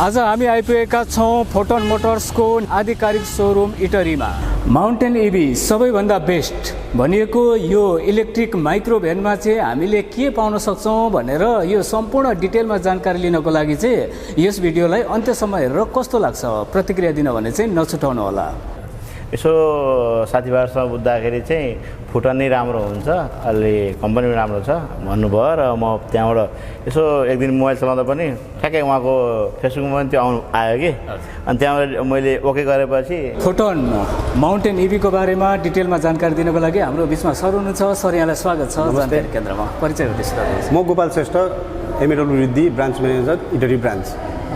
आज हामी आइपुगेका छौँ फोटोन मोटर्सको आधिकारिक सोरुम इटरीमा। माउन्टेन इभी सबैभन्दा बेस्ट भनिएको यो इलेक्ट्रिक माइक्रो भ्यानमा चाहिँ हामीले के पाउन सक्छौँ भनेर यो सम्पूर्ण डिटेलमा जानकारी लिनको लागि चाहिँ यस भिडियोलाई अन्त्यसम्म हेरेर कस्तो लाग्छ प्रतिक्रिया दिन भने चाहिँ नछुटाउनु होला। यसो साथीभाइहरूसँग बुझ्दाखेरि चाहिँ फुटन नै राम्रो हुन्छ, अलि कम्पनी पनि राम्रो छ भन्नुभयो र म त्यहाँबाट यसो एक दिन मोबाइल चलाउँदा पनि ठ्याक्कै उहाँको फेसबुकमा पनि त्यो आयो कि, अनि त्यहाँबाट मैले ओके गरेपछि फोटोन माउन्टेन इभीको बारेमा डिटेलमा जानकारी दिनको लागि हाम्रो बिचमा सर हुनुहुन्छ। सर यहाँलाई स्वागत छ जानकारी केन्द्रमा। परिचय हुँदैछ। म Gopal Shrestha, MAW branch manager Itahari branch.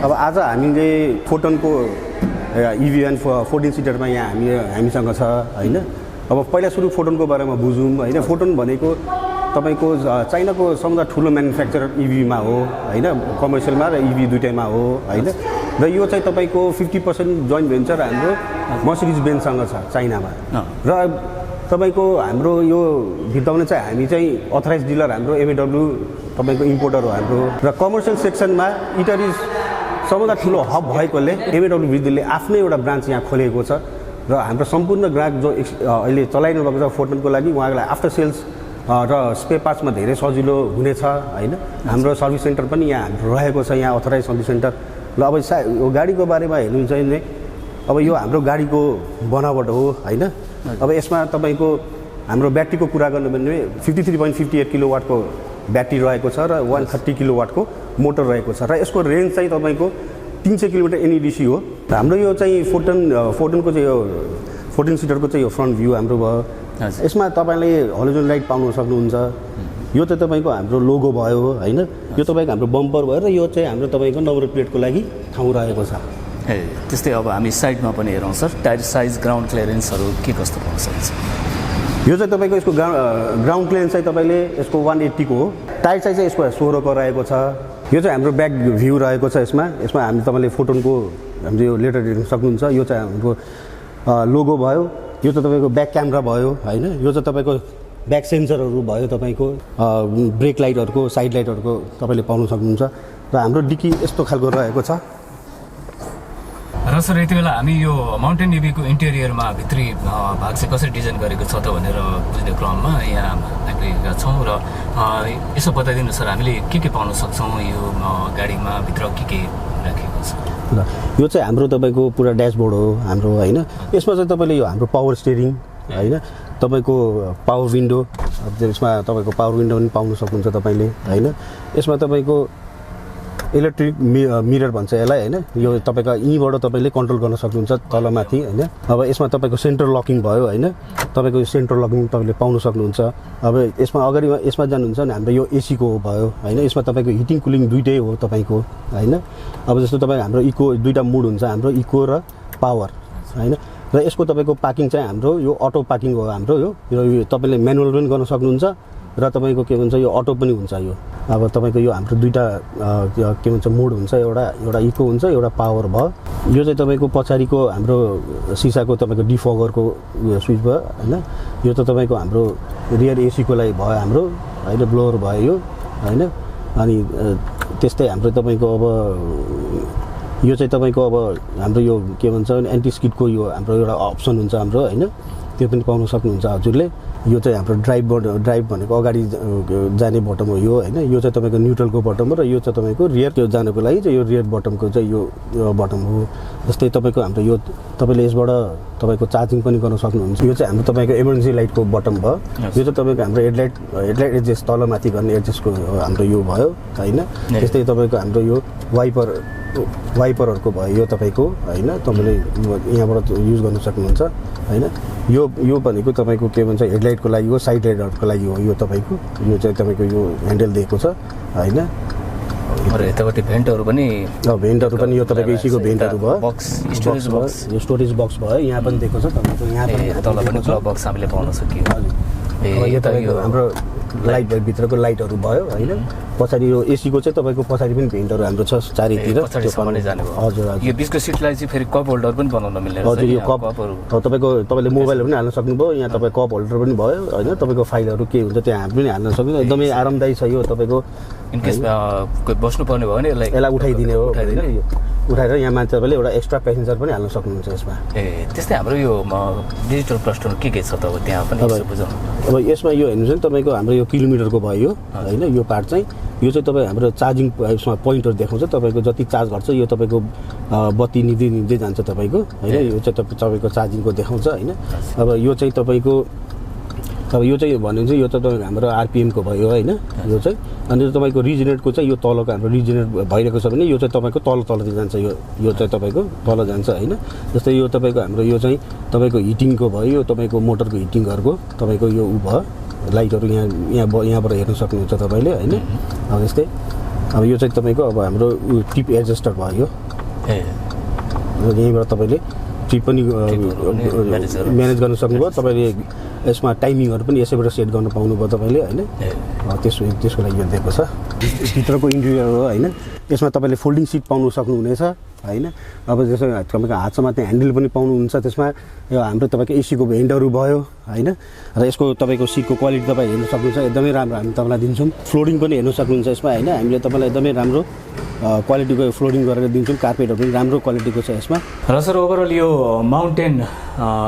अब आज हामीले फोटोनको इभीएन 14 सिटरमा यहाँ हामीसँग छ होइन। अब पहिला सुरु फोटोनको बारेमा बुझौँ होइन। फोटोन भनेको तपाईँको चाइनाको सबभन्दा ठुलो म्यानुफ्याक्चरर इभीमा हो होइन, कमर्सियलमा र इभी दुइटैमा हो होइन। र यो चाहिँ तपाईँको 50% जोइन्ट भेन्चर हाम्रो मर्सिडिज बेन्जसँग छ चाइनामा। र तपाईँको हाम्रो यो भित्ताउने चाहिँ हामी चाहिँ अथराइज डिलर हाम्रो एमएडब्ल्यू तपाईँको इम्पोर्टर हो हाम्रो। र कमर्सियल सेक्सनमा इटरी सबभन्दा ठुलो हब भएकोले एमएडब्ल्यू वृद्धिले आफ्नै एउटा ब्रान्च यहाँ खोलेको छ। र हाम्रो सम्पूर्ण ग्राहक जो अहिले चलाइरहनु भएको छ फोटोनको लागि उहाँलाई आफ्टर सेल्स र स्पेयर पार्ट्समा धेरै सजिलो हुनेछ होइन। हाम्रो सर्भिस सेन्टर पनि यहाँ हाम्रो रहेको छ, यहाँ अथराइज सर्भिस सेन्टर। ल अब यो गाडीको बारेमा हेर्नुहुन्छ भने अब यो हाम्रो गाडीको बनावट हो होइन। अब यसमा तपाईँको हाम्रो ब्याट्रीको कुरा गर्नु भने 53.58 किलोवाटको ब्याट्री रहेको छ र 130 किलोवाटको मोटर रहेको छ। र यसको रेन्ज चाहिँ तपाईँको 300 किलोमिटर एनइडिसी हो। हाम्रो यो चाहिँ फोटोनको चाहिँ यो 14 सिटरको चाहिँ यो फ्रन्ट भ्यू हाम्रो भयो। यसमा तपाईँले हलोजन लाइट पाउन सक्नुहुन्छ। यो चाहिँ तपाईँको हाम्रो लोगो भयो होइन। यो तपाईँको हाम्रो बम्पर भयो र यो चाहिँ हाम्रो तपाईँको नम्बर प्लेटको लागि ठाउँ रहेको छ। त्यस्तै अब हामी साइडमा पनि हेरौँ सर, टायर साइज ग्राउन्ड क्लियरेन्सहरू के कस्तो पाउन सक्छ? यो चाहिँ तपाईँको यसको ग्राउन्ड क्लियरेन्स चाहिँ तपाईँले यसको 180 को हो। टायर साइज चाहिँ यसको 16 को रहेको छ। यो चाहिँ हाम्रो ब्याक भ्यू रहेको छ। यसमा हामी तपाईँले फोटोनको हाम्रो यो लेटर हेर्न सक्नुहुन्छ। यो चाहिँ हाम्रो लोगो भयो। यो चाहिँ तपाईँको ब्याक क्यामेरा भयो होइन। यो चाहिँ तपाईँको ब्याक सेन्सरहरू भयो, तपाईँको ब्रेक लाइटहरूको साइड लाइटहरूको तपाईँले पाउन सक्नुहुन्छ। र हाम्रो डिक्की यस्तो खालको रहेको छ। र सर यति बेला हामी यो माउन्टेन इभीको इन्टेरियरमा भित्री भाग चाहिँ कसरी डिजाइन गरेको छ त भनेर बुझ्ने क्रममा यहाँ आइपुगेका छौँ। र यसो बताइदिनु सर, हामीले के पाउन सक्छौँ यो गाडीमा भित्र के राखेको छ? ल यो चाहिँ हाम्रो तपाईँको पुरा ड्यासबोर्ड हो हाम्रो होइन। यसमा चाहिँ तपाईँले यो हाम्रो पावर स्टियरिङ होइन, तपाईँको पावर विन्डो, यसमा तपाईँको पावर विन्डो पनि पाउन सक्नुहुन्छ तपाईँले होइन। यसमा तपाईँको इलेक्ट्रिक मिरर भन्छ यसलाई होइन। यो तपाईँको यहीँबाट तपाईँले कन्ट्रोल गर्न सक्नुहुन्छ तलमाथि होइन। अब यसमा तपाईँको सेन्टर लकिङ भयो होइन। तपाईँको यो सेन्टर लकिङ तपाईँले पाउन सक्नुहुन्छ। अब यसमा अगाडि यसमा जानुहुन्छ भने हाम्रो यो एसीको भयो होइन। यसमा तपाईँको हिटिङ कुलिङ दुइटै हो तपाईँको होइन। अब जस्तो तपाईँ हाम्रो इको दुईवटा मुड हुन्छ, हाम्रो इको र पावर होइन। र यसको तपाईँको पार्किङ चाहिँ हाम्रो यो अटो पार्किङ हो हाम्रो। यो तपाईँले म्यानुअल पनि गर्न सक्नुहुन्छ र तपाईँको के भन्छ यो अटो पनि हुन्छ। यो अब तपाईँको यो हाम्रो दुईवटा के भन्छ मोड हुन्छ, एउटा इको हुन्छ, एउटा पावर भयो। यो चाहिँ तपाईँको पछाडिको हाम्रो सिसाको तपाईँको डिफगरको स्विच भयो होइन। यो त तपाईँको हाम्रो रियर एसीको लागि भयो हाम्रो होइन, ब्लोअर भयो यो होइन। अनि त्यस्तै हाम्रो तपाईँको अब यो चाहिँ तपाईँको अब हाम्रो यो के भन्छ एन्टी स्किडको यो हाम्रो एउटा अप्सन हुन्छ हाम्रो होइन। त्यो पनि पाउन सक्नुहुन्छ हजुरले। यो चाहिँ हाम्रो ड्राइभ भनेको अगाडि जाने बटम हो यो होइन। यो चाहिँ तपाईँको न्युट्रलको बटम हो र यो चाहिँ तपाईँको रियर त्यो जानको लागि चाहिँ यो रियर बटमको चाहिँ यो बटम हो। जस्तै तपाईँको हाम्रो यो तपाईँले यसबाट तपाईँको चार्जिङ पनि गर्न सक्नुहुन्छ। यो चाहिँ हाम्रो तपाईँको इमर्जेन्सी लाइटको बटम भयो। यो चाहिँ तपाईँको हाम्रो हेडलाइट एडजस्ट तलमाथि गर्ने एडजस्टको हाम्रो यो भयो होइन। त्यस्तै तपाईँको हाम्रो यो वाइपरहरूको भयो यो तपाईँको होइन। तपाईँले यहाँबाट युज गर्न सक्नुहुन्छ होइन। यो भनेको तपाईँको के भन्छ हेडलाइटको लागि हो, साइड लाइटहरूको लागि हो यो तपाईँको। यो चाहिँ तपाईँको यो ह्यान्डल दिएको छ होइन। र यतापट्टि भेन्टहरू पनि यो तपाईँको एसीको भेन्टहरू भयो। यो स्टोरेज बक्स भयो, यहाँ पनि दिएको छ तपाईँको। यहाँ तल पनि बक्स हामीले पाउन सक्यौँ। यो तपाईँको हाम्रो लाइट भित्रको लाइटहरू भयो होइन। पछाडि यो एसीको चाहिँ तपाईँको पछाडि पनि भेन्टहरू हाम्रो छ चारैतिर। हजुर यो बिचको सिटलाई चाहिँ फेरि कप होल्डर पनि बनाउन मिल्ने रहेछ। हजुर यो कपहरू तपाईँले मोबाइलहरू पनि हाल्न सक्नुभयो। यहाँ तपाईँ कप होल्डर पनि भयो होइन। तपाईँको फाइलहरू के हुन्छ त्यहाँ पनि हाल्न सक्नुहुन्छ। एकदमै आरामदायी छ यो तपाईँको। इनकेस कोही बस्नुपर्ने भयो भने यसलाई उठाइदिने हो। उठाएर यहाँ मान्छे तपाईँले एउटा एक्स्ट्रा प्यासेन्जर पनि हाल्न सक्नुहुन्छ यसमा। त्यस्तै हाम्रो यो डिजिटल क्लस्टरमा के छ त अब त्यहाँ पनि यसो बुझौँ। अब यसमा यो हेर्नु चाहिँ तपाईँको हाम्रो यो किलोमिटरको भयो होइन, यो पार्ट चाहिँ यो चाहिँ तपाईँ हाम्रो चार्जिङ यसमा पोइन्टहरू देखाउँछ, तपाईँको जति चार्ज गर्छ यो तपाईँको बत्ती निक्दै जान्छ तपाईँको होइन, यो चाहिँ तपाईँको चार्जिङको देखाउँछ होइन। अब यो चाहिँ तपाईँको अब यो चाहिँ भन्नु चाहिँ यो त तपाईँको हाम्रो आरपिएमको भयो होइन, यो चाहिँ अनि तपाईँको रिजेनेटको चाहिँ यो तलको हाम्रो रिजेनेट भइरहेको छ भने यो चाहिँ तपाईँको तलतिर जान्छ, यो चाहिँ तपाईँको तल जान्छ होइन। जस्तै यो तपाईँको हाम्रो यो चाहिँ तपाईँको हिटिङको भयो, यो तपाईँको मोटरको हिटिङहरूको तपाईँको यो उ भयो लाइटहरू यहाँबाट हेर्न सक्नुहुन्छ तपाईँले होइन। अब यस्तै अब यो चाहिँ तपाईँको अब हाम्रो टिप एडजस्टर भयो, यहीँबाट तपाईँले टिप पनि म्यानेज गर्न सक्नुभयो, तपाईँले यसमा टाइमिङहरू पनि यसैबाट सेट गर्न पाउनुभयो तपाईँले होइन। त्यसको लागि यो दिएको छ, भित्रको इन्टेरियर हो होइन। यसमा तपाईँले फोल्डिङ सिट पाउनु सक्नुहुनेछ होइन। अब जस्तो तपाईँको हातसम्म त्यहाँ ह्यान्डल पनि पाउनुहुन्छ, त्यसमा यो हाम्रो तपाईँको एसीको भेन्टहरू भयो होइन। र यसको तपाईँको सिटको क्वालिटी तपाईँ हेर्न सक्नुहुन्छ, एकदमै राम्रो हामी तपाईँलाई दिन्छौँ। फ्लोरिङ पनि हेर्न सक्नुहुन्छ यसमा होइन, हामीले तपाईँलाई एकदमै राम्रो क्वालिटीको फ्लोरिङ गरेर दिन्छौँ, कार्पेटहरू पनि राम्रो क्वालिटीको छ यसमा। र सर ओभरअल यो माउन्टेन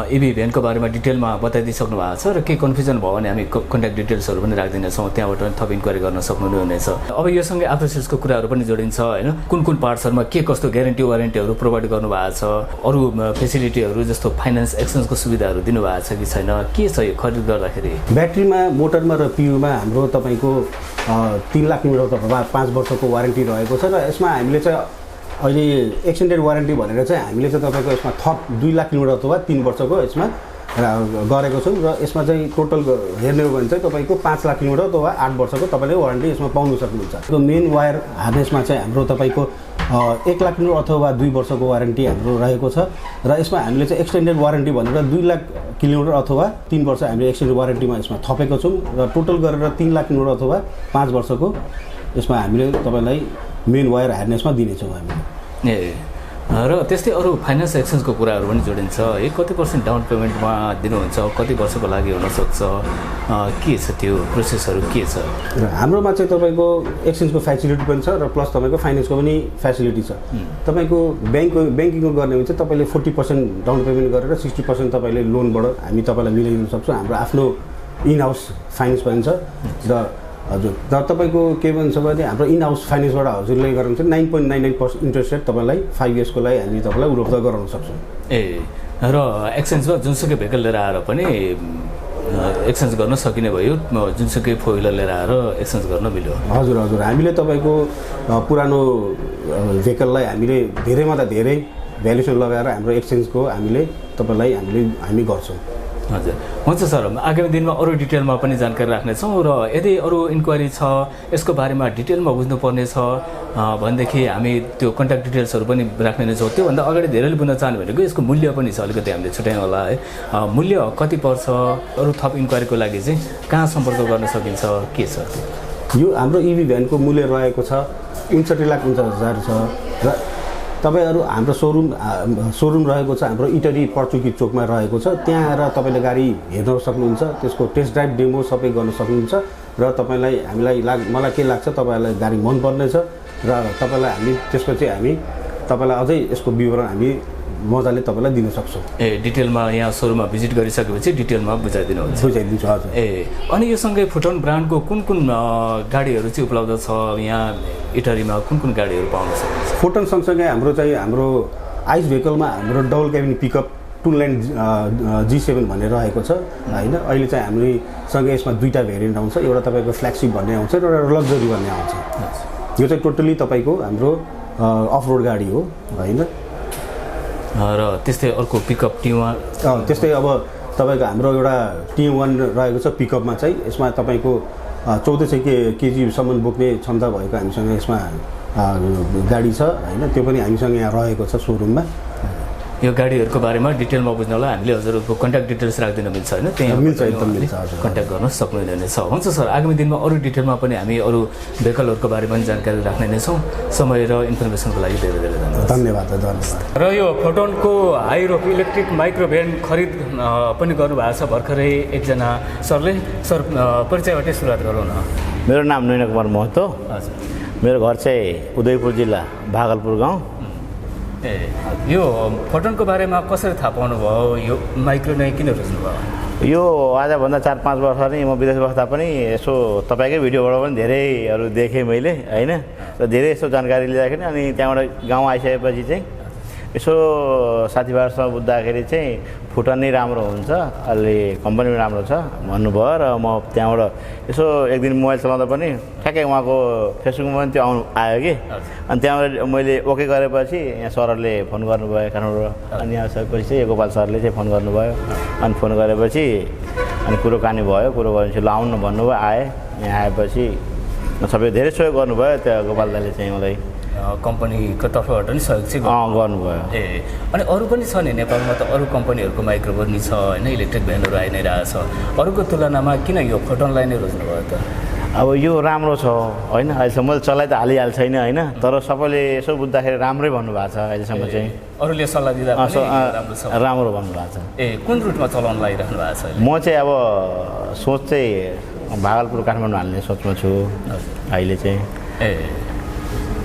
इभी भ्यानको बारेमा डिटेलमा बताइदिइसक्नु भएको छ र केही कन्फ्युजन भयो भने हामी कन्ट्याक्ट डिटेल्सहरू पनि राखिदिनेछौँ, त्यहाँबाट पनि थप इन्क्वायरी गर्न सक्नुहुनेछ। अब यो सँगै आफ्टर सेल्सको कुराहरू पनि जोडिन्छ होइन, कुन पार्ट्सहरूमा के कस्तो ग्यारेन्टी वारेन्टीहरू प्रोभाइड गर्नुभएको छ, अरू फेसिलिटीहरू जस्तो फाइनेन्स एक्सचेन्जको सुविधाहरू दिनुभएको छ कि छैन, के छ यो खरिद गर्दाखेरि? ब्याट्रीमा, मोटरमा र पियुमा हाम्रो तपाईँको 3 लाख किलोमिटर 5 वर्षको वारेन्टी रहेको छ। र यसमा हामीले चाहिँ अहिले एक्सटेन्डेड वारेन्टी भनेर चाहिँ हामीले चाहिँ तपाईँको यसमा थप 2 लाख किलोमिटर अथवा 3 वर्षको यसमा गरेको छौँ। र यसमा चाहिँ टोटल हेर्ने हो भने चाहिँ तपाईँको 5 लाख किलोमिटर अथवा 8 वर्षको तपाईँले वारेन्टी यसमा पाउनु सक्नुहुन्छ। त्यो मेन वायर हार्नेसमा चाहिँ हाम्रो तपाईँको 1 लाख किलोमिटर अथवा 2 वर्षको वारेन्टी हाम्रो रहेको छ। र यसमा हामीले चाहिँ एक्सटेन्डेड वारेन्टी भनेर 2 लाख किलोमिटर अथवा 3 वर्ष हामीले एक्सटेन्डेड वारेन्टीमा यसमा थपेको छौँ। र टोटल गरेर 3 लाख किलोमिटर अथवा 5 वर्षको यसमा हामीले तपाईँलाई मेन वायर हार्नेसमा दिनेछौँ हामीले। र त्यस्तै अरू फाइनेन्स एक्सचेन्जको कुराहरू पनि जोडिन्छ है, कति % डाउन पेमेन्टमा दिनुहुन्छ, कति वर्षको लागि हुनसक्छ, के छ त्यो प्रोसेसहरू के छ? र हाम्रोमा चाहिँ तपाईँको एक्सचेन्जको फेसिलिटी पनि छ र प्लस तपाईँको फाइनेन्सको पनि फेसिलिटी छ। तपाईँको ब्याङ्किङको गर्ने भने चाहिँ तपाईँले 40% डाउन पेमेन्ट गरेर 60% तपाईँले लोनबाट हामी तपाईँलाई मिलाइदिन सक्छौँ। हाम्रो आफ्नो इन हाउस फाइनेन्स पनि छ। र हजुर, र तपाईँको के भन्छ भने हाम्रो इन हाउस फाइनेन्सबाट हजुरले गराउनु चाहिँ 9.99% इन्ट्रेस्ट रेट तपाईँलाई 5 इयर्सको लागि हामी तपाईँलाई उपलब्ध गराउन सक्छौँ। र एक्सचेन्जमा जुनसुकै भेहिकल लिएर आएर पनि एक्सचेन्ज गर्न सकिने भयो, जुनसुकै फोर व्हिलर लिएर आएर एक्सचेन्ज गर्न मिल्यो? हजुर हजुर, हामीले तपाईँको पुरानो भेहिकललाई हामीले धेरैमा त धेरै भ्यालुएसन लगाएर हाम्रो एक्सचेन्जको तपाईँलाई हामी गर्छौँ। हजुर, हुन्छ सर, आगामी दिनमा अरू डिटेलमा पनि जानकारी राख्नेछौँ। र यदि अरू इन्क्वायरी छ, यसको बारेमा डिटेलमा बुझ्नुपर्ने छ भनेदेखि हामी त्यो कन्ट्याक्ट डिटेल्सहरू पनि राख्ने नै छौँ। त्योभन्दा अगाडि धेरैले बुझ्न चाहनु भनेको यसको मूल्य पनि छ, अलिकति हामीले छुट्यायौँ होला है। मूल्य कति पर्छ, अरू थप इन्क्वायरीको लागि चाहिँ कहाँ सम्पर्क गर्न सकिन्छ, के छ? यो हाम्रो इभी भ्यानको मूल्य रहेको छ 59,49,000 छ। र तपाईँहरू हाम्रो सोरुम रहेको छ हाम्रो इटरी पर्चुकी चोकमा रहेको छ। त्यहाँ आएर तपाईँले गाडी हेर्न सक्नुहुन्छ, त्यसको टेस्ट ड्राइभ डेमो सबै गर्न सक्नुहुन्छ। र हामीलाई मलाई के लाग्छ तपाईँहरूलाई गाडी मनपर्नेछ र तपाईँलाई हामी त्यसपछि हामी तपाईँलाई अझै यसको विवरण हामी मजाले तपाईँलाई दिन सक्छौँ। डिटेलमा यहाँ सोरुममा भिजिट गरिसकेपछि डिटेलमा बुझाइदिनुहुन्छ? बुझाइदिन्छु हजुर। अनि यो सँगै फुटन ब्रान्डको कुन गाडीहरू चाहिँ उपलब्ध छ यहाँ इटरीमा, कुन गाडीहरू पाउन सक्नुहुन्छ? फुटन सँगसँगै हाम्रो आइस भेहिकलमा हाम्रो डबल क्याबिन पिकअप टुनलाइन G7 भन्ने रहेको छ होइन। अहिले चाहिँ हामीसँग यसमा 2टा भेरिएन्ट आउँछ, एउटा तपाईँको फ्ल्यागसिप भन्ने आउँछ र एउटा लग्जरी भन्ने आउँछ। यो चाहिँ टोटली तपाईँको हाम्रो अफ रोड गाडी हो होइन। र त्यस्तै अर्को पिकअप T1, त्यस्तै अब तपाईँको हाम्रो एउटा T1 रहेको छ पिकअपमा चाहिँ। यसमा तपाईँको 1400 केजीसम्म बोक्ने क्षमता भएको हामीसँग यसमा गाडी छ होइन। त्यो पनि हामीसँग यहाँ रहेको छ सोरुममा। यो गाडीहरूको बारेमा डिटेलमा बुझ्नलाई हामीले हजुरहरूको कन्ट्याक्ट डिटेल्स राखिदिन मिल्छ होइन? त्यहाँ मिल्छ, एकदम मिल्छ, कन्ट्याक्ट गर्न सक्नुहुनेछ। हुन्छ सर, आगामी दिनमा अरू डिटेलमा पनि हामी अरू भेहिकलहरूको बारेमा पनि जानकारी राख्ने नै छौँ। समय र इन्फर्मेसनको लागि धेरै धेरै धन्यवाद। र यो फोटोनको हाइरोक इलेक्ट्रिक माइक्रो भ्यान खरिद पनि गर्नुभएको छ भर्खरै एकजना सरले। सर, परिचयबाटै सुरुवात गरौँ न। मेरो नाम नैन कुमार महतो। हजुर, मेरो घर चाहिँ उदयपुर जिल्ला भागलपुर गाउँ। ए यो फोटोनको बारेमा कसरी थाहा पाउनुभयो यो माइक्रो नै किन रोज्नुभयो यो आजभन्दा 4-5 वर्ष नै म विदेश बस्दा पनि यसो तपाईँकै भिडियोबाट पनि धेरैहरू देखेँ मैले होइन र धेरै यसो जानकारी लिँदाखेरि अनि त्यहाँबाट गाउँ आइसकेपछि चाहिँ यसो साथीभाइहरूसँग बुझ्दाखेरि चाहिँ फुटन नै राम्रो हुन्छ अलि कम्पनी पनि राम्रो छ भन्नुभयो र म त्यहाँबाट यसो एक दिन मोबाइल चलाउँदा पनि ठ्याक्कै उहाँको फेसबुकमा पनि त्यो आयो कि अनि त्यहाँबाट मैले ओके गरेपछि यहाँ सरहरूले फोन गर्नुभयो काठमाडौँबाट अनि यहाँ सकेपछि चाहिँ गोपाल सरले चाहिँ फोन गर्नुभयो अनि फोन गरेपछि अनि कुरोकानी भयो कुरो गरेपछि ल आउनु भन्नुभयो आएँ यहाँ आएपछि सबै धेरै सहयोग गर्नुभयो त्यहाँ गोपाल दाले चाहिँ मलाई कम्पनीको तर्फबाट नि सहयोग चाहिँ गर्नुभयो ए अनि अरू पनि छ नि नेपालमा त अरू कम्पनीहरूको माइक्रो पनि छ होइन इलेक्ट्रिक भ्यानहरू आइ नै रहेछ अरूको तुलनामा किन यो फोटोनलाई नै रोज्नुभयो त अब यो राम्रो छ होइन अहिलेसम्म मैले चलाइ त हालिहाल्छ छैन होइन तर सबैले यसो बुझ्दाखेरि राम्रै भन्नुभएको छ अहिलेसम्म चाहिँ अरूले सल्लाह दिँदा पनि राम्रो छ राम्रो भन्नुभएको छ ए कुन रुटमा चलाउन लागिराख्नु भएको छ म चाहिँ अब सोच चाहिँ भागलपुर काठमाडौँ हाल्ने सोचमा छु अहिले चाहिँ ए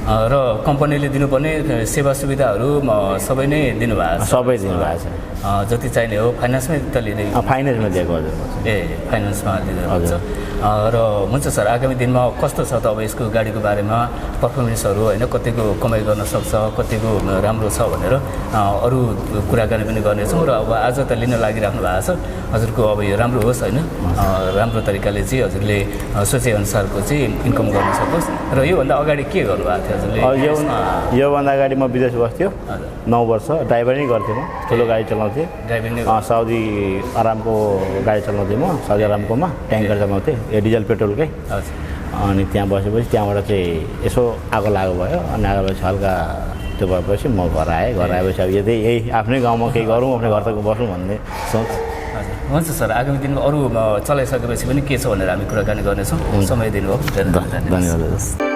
र कम्पनीले दिनुपर्ने सेवा सुविधाहरू सबै नै दिनुभएको छ सबै दिनुभएको छ जति चाहिने हो फाइनेन्समै त लिँदै फाइनेन्समा दिएको हजुर ए फाइनेन्समा दिँदै हुन्छ र हुन्छ सर आगामी दिनमा कस्तो छ त अब यसको गाडीको बारेमा पर्फर्मेन्सहरू होइन कतिको कमाइ गर्न सक्छ कतिको राम्रो छ भनेर अरू कुराकानी पनि गर्नेछौँ र अब आज त लिन लागिराख्नु भएको छ हजुरको अब यो राम्रो होस् होइन राम्रो तरिकाले चाहिँ हजुरले सोचेअनुसारको चाहिँ इन्कम गर्न सकोस् र योभन्दा अगाडि के गर्नुभएको थियो हजुरले योभन्दा अगाडि म विदेश बस्थ्यो 9 वर्ष ड्राइभर नै गर्थेँ म ठुलो गाडी चलाउँथेँ ड्राइभिङ साउदी आरामको गाडी चलाउँथेँ म साउदी आरामकोमा ट्याङ्कर चलाउँथेँ डिजल पेट्रोलकै अनि त्यहाँ बसेपछि त्यहाँबाट चाहिँ यसो आगो लागु भयो अनि आएपछि हल्का त्यो भएपछि म घर आएँ घर आएपछि अब यही आफ्नै गाउँमा केही गरौँ आफ्नै घर तक बसौँ भन्ने सोच हुन्छ सर आगामी दिनमा अरू चलाइसकेपछि पनि के छ भनेर हामी कुराकानी गर्नेछौँ समय दिनुभयो धन्यवाद